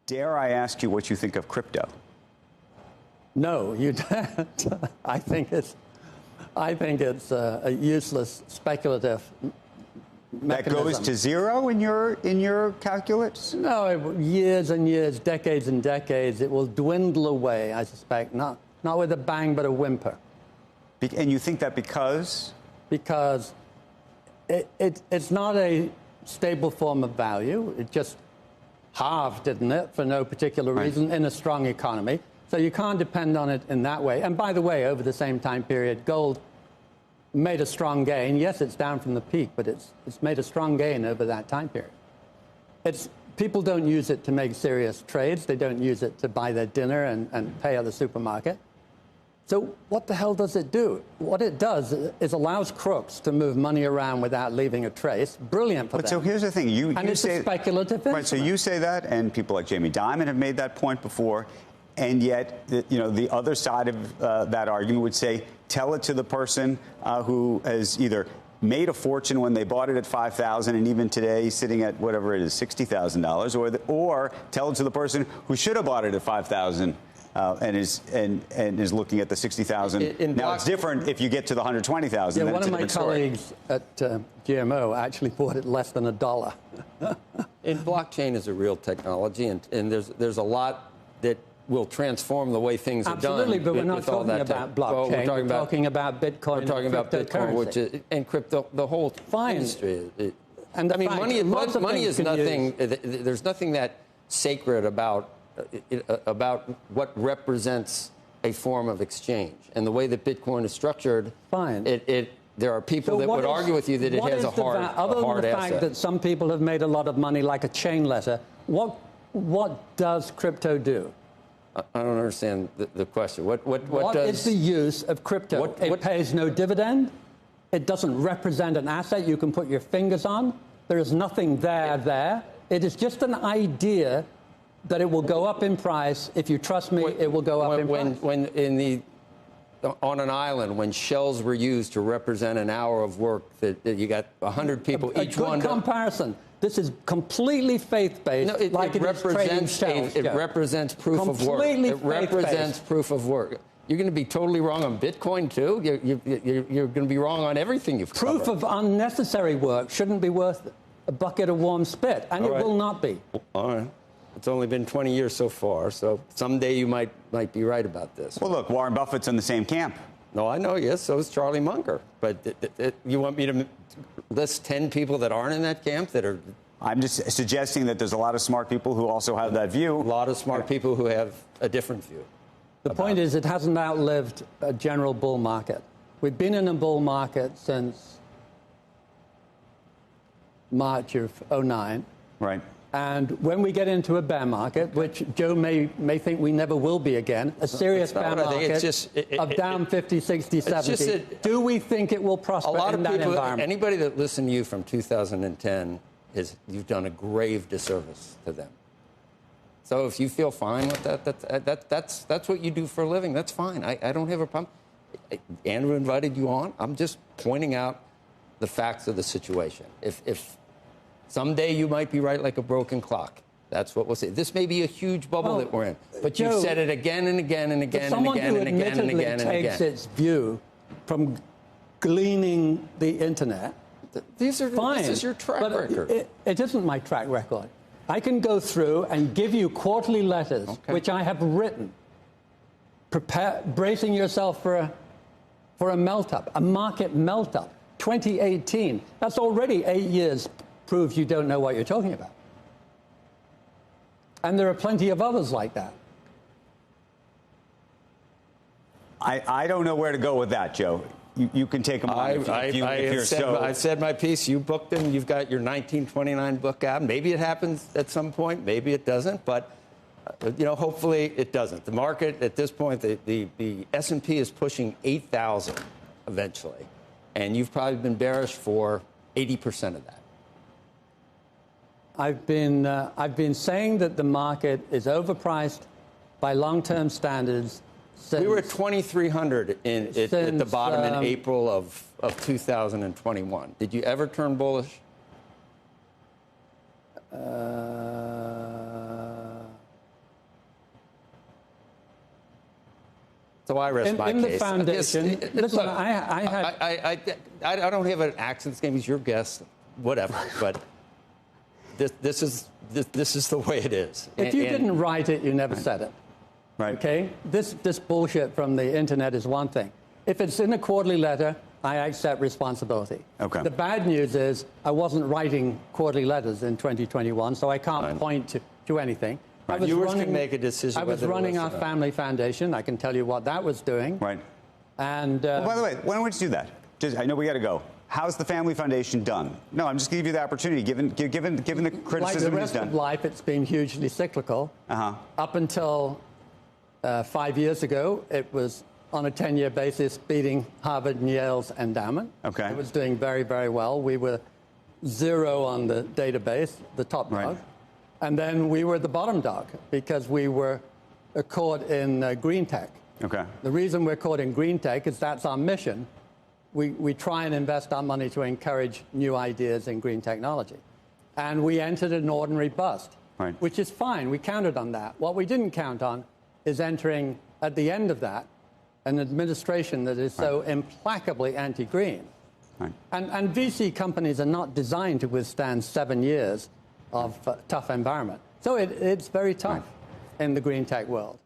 Dare I ask you what you think of crypto? No, you don't. I think it's a useless speculative mechanism. That goes to zero in your calculus? No, years and years, decades and decades, it will dwindle away, I suspect, not with a bang, but a whimper. And you think that because? Because it's not a stable form of value. It just halved, didn't it, for no particular reason in a strong economy. So you can't depend on it in that way. And by the way, over the same time period, gold made a strong gain. Yes, it's down from the peak, but it's made a strong gain over that time period. People don't use it to make serious trades. They don't use it to buy their dinner and pay at the supermarket. So what the hell does it do? What it does is allows crooks to move money around without leaving a trace. Brilliant for them. But so here's the thing. And it's a speculative instrument. Right, so you say that, and people like Jamie Dimon have made that point before, and yet, the other side of that argument would say, tell it to the person who has either made a fortune when they bought it at $5,000 and even today sitting at whatever it is, $60,000, or tell it to the person who should have bought it at $5,000 and is looking at the $60,000. Now it's different if you get to the $120,000. Yeah, one of my colleagues at GMO actually bought it less than $1. And blockchain is a real technology, and there's a lot that will transform the way things are done. Absolutely, but we're not talking about blockchain. Well, we're talking about Bitcoin. We're talking about Bitcoin, which is, and crypto, the whole industry. And I mean, money is nothing. There's nothing that sacred about what represents a form of exchange, and the way that Bitcoin is structured. Fine. There are people that would argue with you that it has a hard asset. Other than the fact that some people have made a lot of money, like a chain letter, what does crypto do? I don't understand the question. What is the use of crypto? It pays no dividend. It doesn't represent an asset you can put your fingers on. There is nothing there. It is just an idea that it will go up in price. If you trust me, it will go up in price. On an island, when shells were used to represent an hour of work, that you got 100 people, each one. A good comparison. This is completely faith-based. No, it represents proof of work. It represents proof of work. You're going to be totally wrong on Bitcoin, too. You're going to be wrong on everything you've covered. Proof of unnecessary work shouldn't be worth a bucket of warm spit, and it will not be. All right. It's only been 20 years so far, so someday you might be right about this. Well, look, Warren Buffett's in the same camp. No, I know, yes, so is Charlie Munger. But you want me to list 10 people that aren't in that camp that are... I'm just suggesting that there's a lot of smart people who also have that view. A lot of smart people who have a different view. The point is, it hasn't outlived a general bull market. We've been in a bull market since March of '09. Right. And when we get into a bear market, which Joe may think we never will be again, a serious bear market of down 50, 60, 70, do we think it will prosper in that environment? Anybody that listened to you from 2010, you've done a grave disservice to them. So if you feel fine with that's what you do for a living. That's fine. I don't have a problem. Andrew invited you on. I'm just pointing out the facts of the situation. If someday you might be right like a broken clock. That's what we'll say. This may be a huge bubble that we're in, but you've said it again and again and again and again and again and again and again. Someone who admittedly takes its view from gleaning the internet. This is your track record. It isn't my track record. I can go through and give you quarterly letters, which I have written, bracing yourself for a melt-up, a market melt-up. 2018. That's already 8 years. Proves you don't know what you're talking about. And there are plenty of others like that. I don't know where to go with that, Joe. You can take them on I've said my piece. You booked them. You've got your 1929 book out. Maybe it happens at some point. Maybe it doesn't. But, hopefully it doesn't. The market at this point, the S&P is pushing 8,000 eventually. And you've probably been bearish for 80% of that. I've been saying that the market is overpriced by long-term standards. We were at 2,300 at the bottom in April of 2021. Did you ever turn bullish? So I rest my in case. the foundation, listen, Look, I don't have an accent game. He's your guest, whatever. But this is the way it is. If you didn't write it, you never said it. Right. Okay? This bullshit from the internet is one thing. If it's in a quarterly letter, I accept responsibility. Okay. The bad news is I wasn't writing quarterly letters in 2021, so I can't point to anything. Right. Viewers can make a decision. I was whether running to our listen. family foundation. I can tell you what that was doing. Right. And By the way, why don't we just do that? I know we got to go. How's the family foundation done? No, I'm just going to give you the opportunity, given the criticism like the rest he's done. of life, it's been hugely cyclical. Up until 5 years ago, it was on a 10-year basis beating Harvard and Yale's endowment. Okay. It was doing very, very well. We were 0 on the database, the top dog. Right. And then we were the bottom dog because we were caught in green tech. Okay. The reason we're caught in green tech is that's our mission. We try and invest our money to encourage new ideas in green technology. And we entered an ordinary bust, Right. which is fine. We counted on that. What we didn't count on is entering, at the end of that, an administration that is so implacably anti-green. Right. And VC companies are not designed to withstand 7 years of tough environment. So it's very tough in the green tech world.